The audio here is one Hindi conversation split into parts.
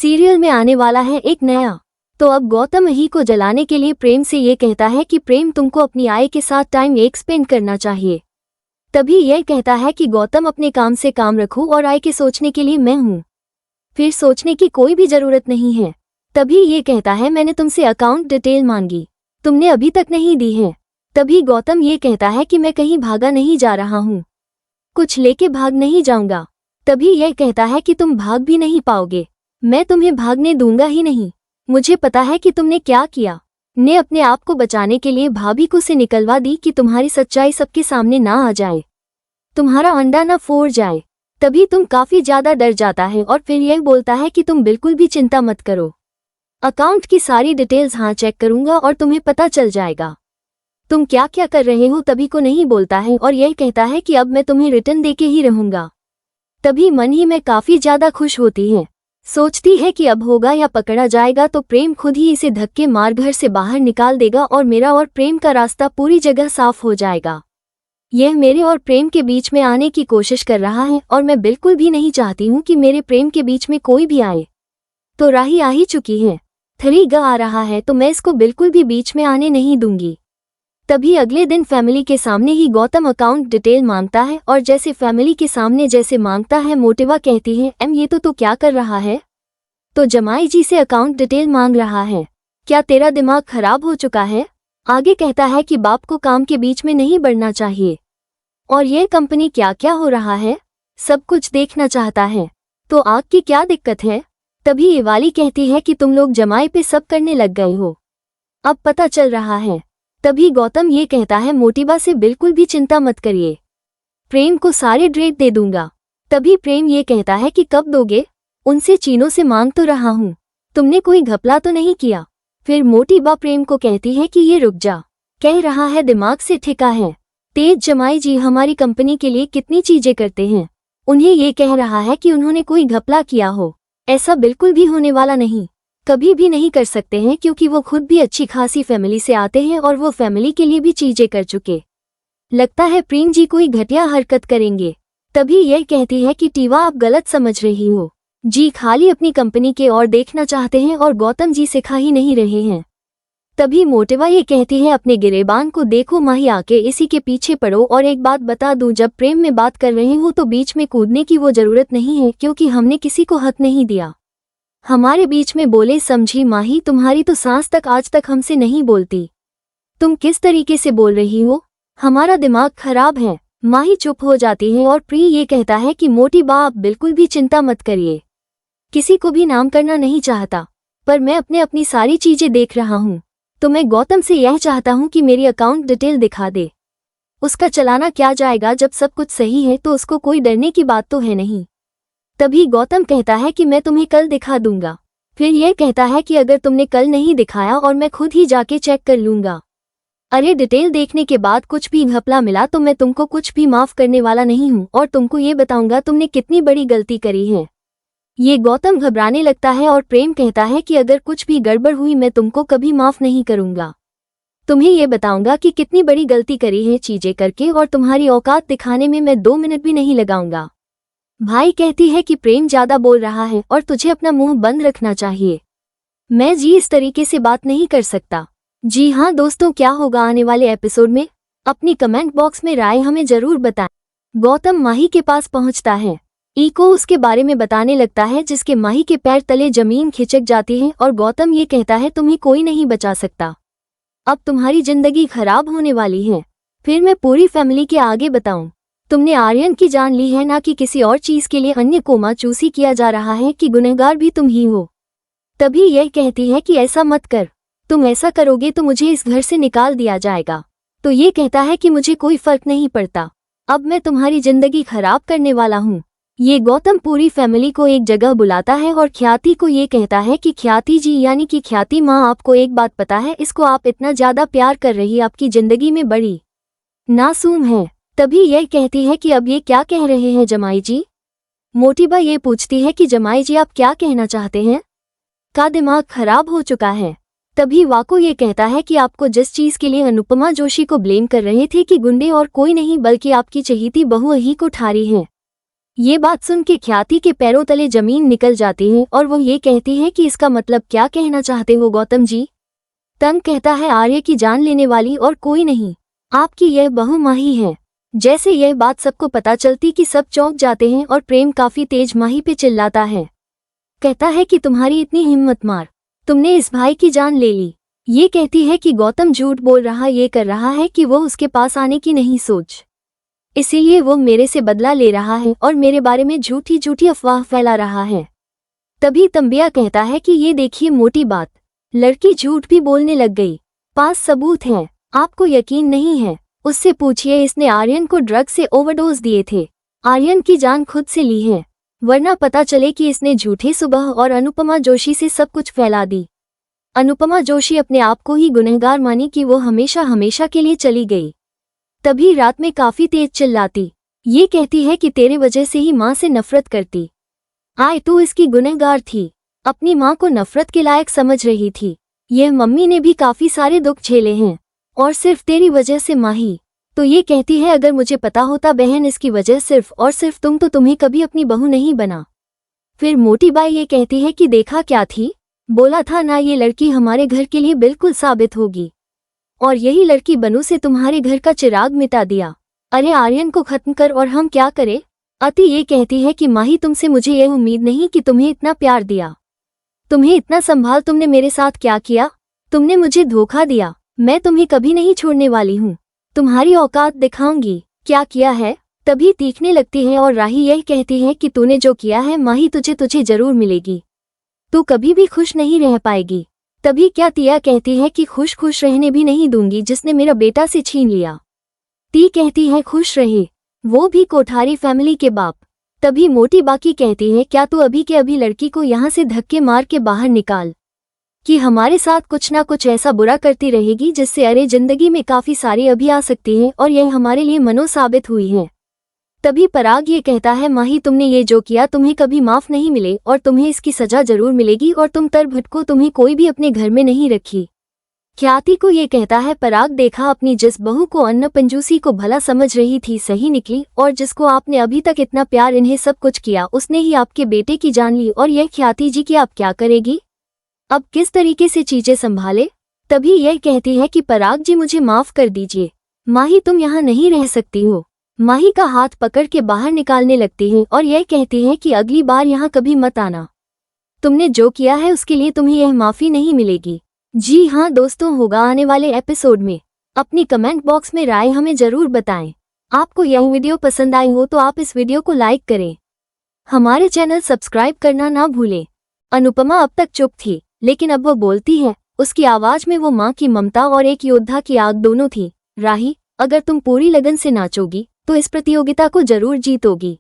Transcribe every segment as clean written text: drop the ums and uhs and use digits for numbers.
सीरियल में आने वाला है एक नया। तो अब गौतम ही को जलाने के लिए प्रेम से ये कहता है कि प्रेम तुमको अपनी आय के साथ टाइम स्पेंड करना चाहिए। तभी यह कहता है कि गौतम अपने काम से काम रखो और आय के सोचने के लिए मैं हूँ, फिर सोचने की कोई भी जरूरत नहीं है। तभी ये कहता है मैंने तुमसे अकाउंट डिटेल मांगी, तुमने अभी तक नहीं दी है। तभी गौतम ये कहता है कि मैं कहीं भागा नहीं जा रहा हूँ, कुछ लेके भाग नहीं जाऊंगा। तभी यह कहता है कि तुम भाग भी नहीं पाओगे, मैं तुम्हें भागने दूंगा ही नहीं। मुझे पता है कि तुमने क्या किया, ने अपने आप को बचाने के लिए भाभी को से निकलवा दी कि तुम्हारी सच्चाई सबके सामने ना आ जाए, तुम्हारा अंडा ना फोड़ जाए। तभी तुम काफी ज्यादा डर जाता है और फिर यह बोलता है कि तुम बिल्कुल भी चिंता मत करो, अकाउंट की सारी डिटेल्स हाँ चेक करूंगा और तुम्हें पता चल जाएगा तुम क्या क्या कर रहे हो। तभी को नहीं बोलता है और यह कहता है कि अब मैं तुम्हें रिटर्न देके ही रहूंगा। तभी मन ही में काफी ज्यादा खुश होती है, सोचती है कि अब होगा या पकड़ा जाएगा तो प्रेम खुद ही इसे धक्के मार घर से बाहर निकाल देगा और मेरा और प्रेम का रास्ता पूरी जगह साफ हो जाएगा। यह मेरे और प्रेम के बीच में आने की कोशिश कर रहा है और मैं बिल्कुल भी नहीं चाहती हूँ कि मेरे प्रेम के बीच में कोई भी आए। तो राही आ ही चुकी है, 3 आ रहा है तो मैं इसको बिल्कुल भी बीच में आने नहीं दूंगी। तभी अगले दिन फैमिली के सामने ही गौतम अकाउंट डिटेल मांगता है और जैसे फैमिली के सामने जैसे मांगता है मोटिवा कहती है ये तो क्या कर रहा है, तो जमाई जी से अकाउंट डिटेल मांग रहा है, क्या तेरा दिमाग खराब हो चुका है। आगे कहता है कि बाप को काम के बीच में नहीं बढ़ना चाहिए और ये कंपनी क्या क्या हो रहा है सब कुछ देखना चाहता है, तो आग की क्या दिक्कत है। तभी ये वाली कहती है कि तुम लोग जमाई पे सब करने लग गए हो, अब पता चल रहा है। तभी गौतम ये कहता है मोटिवा से बिल्कुल भी चिंता मत करिए, प्रेम को सारे ड्रेड दे दूंगा। तभी प्रेम ये कहता है कि कब दोगे, उनसे चीनों से मांग तो रहा हूँ, तुमने कोई घपला तो नहीं किया। फिर मोटिवा प्रेम को कहती है कि ये रुक जा, कह रहा है दिमाग से ठिका है, तेज जमाई जी हमारी कंपनी के लिए कितनी चीजें करते हैं, उन्हें ये कह रहा है कि उन्होंने कोई घपला किया हो, ऐसा बिल्कुल भी होने वाला नहीं, कभी भी नहीं कर सकते हैं क्योंकि वो खुद भी अच्छी खासी फैमिली से आते हैं और वो फैमिली के लिए भी चीजें कर चुके, लगता है प्रेम जी कोई घटिया हरकत करेंगे। तभी यह कहती है कि टीवा आप गलत समझ रही हो, जी खाली अपनी कंपनी के और देखना चाहते हैं और गौतम जी सिखा ही नहीं रहे हैं। तभी मोटिवा ये कहती है अपने गिरेबान को देखो माही आके इसी के पीछे पड़ो और एक बात बता दूं, जब प्रेम में बात कर रहे हो तो बीच में कूदने की वो जरूरत नहीं है क्योंकि हमने किसी को हक नहीं दिया, हमारे बीच में बोले समझी माही, तुम्हारी तो सांस तक आज तक हमसे नहीं बोलती, तुम किस तरीके से बोल रही हो, हमारा दिमाग खराब है। माही चुप हो जाती है और प्री ये कहता है कि मोटी बा आप बिल्कुल भी चिंता मत करिए, किसी को भी नाम करना नहीं चाहता पर मैं अपनी सारी चीजें देख रहा हूँ, तो मैं गौतम से यह चाहता हूँ कि मेरी अकाउंट डिटेल दिखा दे, उसका चलाना क्या जाएगा, जब सब कुछ सही है तो उसको कोई डरने की बात तो है नहीं। तभी गौतम कहता है कि मैं तुम्हें कल दिखा दूंगा। फिर यह कहता है कि अगर तुमने कल नहीं दिखाया और मैं खुद ही जाके चेक कर लूंगा, अरे डिटेल देखने के बाद कुछ भी घपला मिला तो मैं तुमको कुछ भी माफ करने वाला नहीं हूँ और तुमको ये बताऊंगा तुमने कितनी बड़ी गलती करी है। ये गौतम घबराने लगता है और प्रेम कहता है कि अगर कुछ भी गड़बड़ हुई मैं तुमको कभी माफ नहीं करूंगा, तुम्हें ये बताऊंगा कि कितनी बड़ी गलती करी है चीजें करके और तुम्हारी औकात दिखाने में मैं 2 मिनट भी नहीं लगाऊंगा। भाई कहती है कि प्रेम ज्यादा बोल रहा है और तुझे अपना मुंह बंद रखना चाहिए, मैं जी इस तरीके से बात नहीं कर सकता। जी हाँ दोस्तों, क्या होगा आने वाले एपिसोड में, अपनी कमेंट बॉक्स में राय हमें जरूर बताएं। गौतम माही के पास पहुंचता है, ईको उसके बारे में बताने लगता है जिसके माही के पैर तले जमीन खिसक जाती है और गौतम ये कहता है तुम्हें कोई नहीं बचा सकता, अब तुम्हारी जिंदगी खराब होने वाली है। फिर मैं पूरी फैमिली के आगे बताऊं, तुमने आर्यन की जान ली है ना कि किसी और चीज के लिए अन्य को माचूसी किया जा रहा है कि गुनहगार भी तुम ही हो। तभी यह कहती है कि ऐसा मत कर, तुम ऐसा करोगे तो मुझे इस घर से निकाल दिया जाएगा। तो ये कहता है कि मुझे कोई फर्क नहीं पड़ता, अब मैं तुम्हारी जिंदगी खराब करने वाला हूँ। ये गौतम पूरी फैमिली को एक जगह बुलाता है और ख्याति को ये कहता है कि ख्याति जी यानी कि ख्याति माँ, आपको एक बात पता है, इसको आप इतना ज्यादा प्यार कर रही आपकी जिंदगी में बड़ी नासूम है। तभी यह कहती है कि अब ये क्या कह रहे हैं जमाई जी। मोटिबा ये पूछती है कि जमाई जी आप क्या कहना चाहते हैं, का दिमाग खराब हो चुका है। तभी वाको ये कहता है कि आपको जिस चीज के लिए अनुपमा जोशी को ब्लेम कर रहे थे कि गुंडे और कोई नहीं बल्कि आपकी चहेती बहू अही को ठारी है, ये बात सुन के ख्याति के पैरों तले जमीन निकल जाती है और वो ये कहती है कि इसका मतलब क्या कहना चाहते हो गौतम जी। तंग कहता है आर्य की जान लेने वाली और कोई नहीं, आपकी यह बहू माही है। जैसे यह बात सबको पता चलती कि सब चौंक जाते हैं और प्रेम काफी तेज माही पे चिल्लाता है। कहता है कि तुम्हारी इतनी हिम्मत मार, तुमने इस भाई की जान ले ली। ये कहती है कि गौतम झूठ बोल रहा ये कर रहा है कि वो उसके पास आने की नहीं सोच, इसीलिए वो मेरे से बदला ले रहा है और मेरे बारे में झूठी झूठी अफवाह फैला रहा है। तभी तंबिया कहता है कि ये देखिए मोटी बात, लड़की झूठ भी बोलने लग गई, पास सबूत हैं, आपको यकीन नहीं है उससे पूछिए, इसने आर्यन को ड्रग से ओवरडोज दिए थे, आर्यन की जान खुद से ली है, वरना पता चले कि इसने झूठे सुबह और अनुपमा जोशी से सब कुछ फैला दी। अनुपमा जोशी अपने आप को ही गुनहगार मानी कि वो हमेशा हमेशा के लिए चली गई। तभी रात में काफी तेज चिल्लाती, ये कहती है कि तेरे वजह से ही माँ से नफरत करती, आए तू इसकी गुनहगार थी, अपनी माँ को नफरत के लायक समझ रही थी। यह मम्मी ने भी काफी सारे दुख झेले हैं और सिर्फ तेरी वजह से माही। तो ये कहती है अगर मुझे पता होता बहन इसकी वजह सिर्फ और सिर्फ तुम, तो तुम्हें कभी अपनी बहू नहीं बना। फिर मोटी बाई ये कहती है कि देखा क्या थी, बोला था ना ये लड़की हमारे घर के लिए बिल्कुल साबित होगी, और यही लड़की बनू से तुम्हारे घर का चिराग मिटा दिया। अरे आर्यन को खत्म कर और हम क्या करें। अति ये कहती है कि माही तुमसे मुझे यह उम्मीद नहीं कि तुम्हें इतना प्यार दिया, तुम्हें इतना संभाल, तुमने मेरे साथ क्या किया, तुमने मुझे धोखा दिया, मैं तुम्हें कभी नहीं छोड़ने वाली हूँ, तुम्हारी औकात दिखाऊंगी, क्या किया है। तभी तीखने लगती है और राही यह कहती है कि तूने जो किया है माही तुझे जरूर मिलेगी, तू कभी भी खुश नहीं रह पाएगी। तभी क्या तिया कहती है कि खुश खुश रहने भी नहीं दूंगी जिसने मेरा बेटा से छीन लिया। ती कहती है खुश रहे, वो भी कोठारी फैमिली के बाप। तभी मोटी बाकी कहती है क्या तू अभी के अभी लड़की को यहाँ से धक्के मार के बाहर निकाल, कि हमारे साथ कुछ ना कुछ ऐसा बुरा करती रहेगी जिससे अरे जिंदगी में काफी सारी अभी आ सकती है और यह हमारे लिए मनो साबित हुई है। तभी पराग ये कहता है माही तुमने ये जो किया तुम्हें कभी माफ नहीं मिले और तुम्हें इसकी सजा जरूर मिलेगी और तुम तर भटको, तुम्हें कोई भी अपने घर में नहीं रखी। ख्याति को ये कहता है पराग देखा अपनी जिस बहू को अन्न पंजूसी को भला समझ रही थी सही निकली, और जिसको आपने अभी तक इतना प्यार इन्हें सब कुछ किया उसने ही आपके बेटे की जान ली, और यह ख्याति जी की आप क्या करेगी, अब किस तरीके से चीजें संभाले। तभी यह कहती है कि पराग जी मुझे माफ कर दीजिए, माही तुम यहाँ नहीं रह सकती हो। माही का हाथ पकड़ के बाहर निकालने लगती है और यह कहती है कि अगली बार यहाँ कभी मत आना, तुमने जो किया है उसके लिए तुम्हें यह माफी नहीं मिलेगी। जी हाँ दोस्तों, होगा आने वाले एपिसोड में। अपनी कमेंट बॉक्स में राय हमें जरूर बताएं। आपको यह वीडियो पसंद आई हो तो आप इस वीडियो को लाइक करें, हमारे चैनल सब्सक्राइब करना ना भूलें। अनुपमा अब तक चुप थी लेकिन अब वो बोलती है, उसकी आवाज में वो माँ की ममता और एक योद्धा की आग दोनों थी। राही, अगर तुम पूरी लगन से नाचोगी तो इस प्रतियोगिता को जरूर जीतोगी।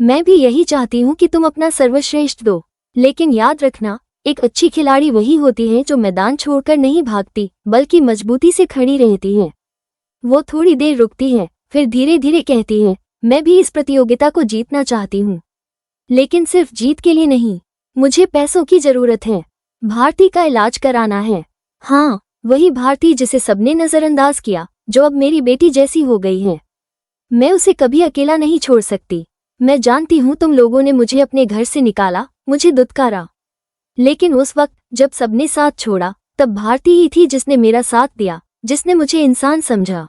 मैं भी यही चाहती हूँ कि तुम अपना सर्वश्रेष्ठ दो, लेकिन याद रखना एक अच्छी खिलाड़ी वही होती है जो मैदान छोड़कर नहीं भागती बल्कि मजबूती से खड़ी रहती है। वो थोड़ी देर रुकती है फिर धीरे धीरे कहती है, मैं भी इस प्रतियोगिता को जीतना चाहती हूँ, लेकिन सिर्फ जीत के लिए नहीं, मुझे पैसों की जरूरत है, भारती का इलाज कराना है। हाँ, वही भारती जिसे सबने नजरअंदाज किया, जो अब मेरी बेटी जैसी हो गई है। मैं उसे कभी अकेला नहीं छोड़ सकती। मैं जानती हूँ तुम लोगों ने मुझे अपने घर से निकाला, मुझे दुत्कारा, लेकिन उस वक्त जब सबने साथ छोड़ा तब भारती ही थी जिसने मेरा साथ दिया, जिसने मुझे इंसान समझा।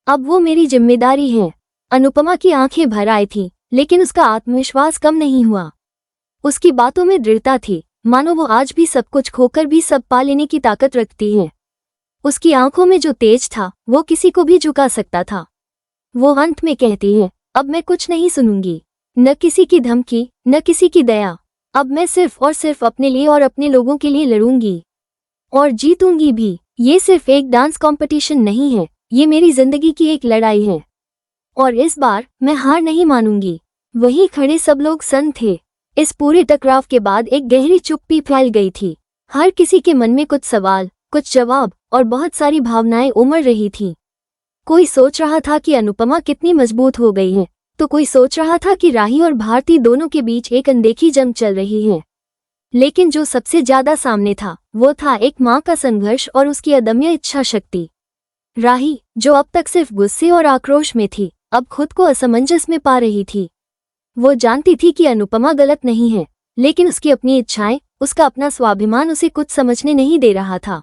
अब वो मेरी जिम्मेदारी है। अनुपमा की आंखें भर आई थीं, लेकिन उसका आत्मविश्वास कम नहीं हुआ। उसकी बातों में दृढ़ता थी, मानो वो आज भी सब कुछ खोकर भी सब पा लेने की ताकत रखती है। उसकी आंखों में जो तेज था वो किसी को भी झुका सकता था। वो अंत में कहती है, अब मैं कुछ नहीं सुनूंगी, न किसी की धमकी न किसी की दया। अब मैं सिर्फ और सिर्फ अपने लिए और अपने लोगों के लिए लड़ूंगी और जीतूंगी भी। ये सिर्फ एक डांस कंपटीशन नहीं है, ये मेरी जिंदगी की एक लड़ाई है और इस बार मैं हार नहीं मानूंगी। वहीं खड़े सब लोग सन्न थे। इस पूरे टकराव के बाद एक गहरी चुप्पी फैल गई थी। हर किसी के मन में कुछ सवाल, कुछ जवाब और बहुत सारी भावनाएं उमड़ रही थीं। कोई सोच रहा था कि अनुपमा कितनी मजबूत हो गई है, तो कोई सोच रहा था कि राही और भारती दोनों के बीच एक अनदेखी जंग चल रही है। लेकिन जो सबसे ज्यादा सामने था वो था एक माँ का संघर्ष और उसकी अदम्य इच्छा शक्ति। राही, जो अब तक सिर्फ गुस्से और आक्रोश में थी, अब खुद को असमंजस में पा रही थी। वो जानती थी कि अनुपमा गलत नहीं है, लेकिन उसकी अपनी इच्छाएं, उसका अपना स्वाभिमान उसे कुछ समझने नहीं दे रहा था।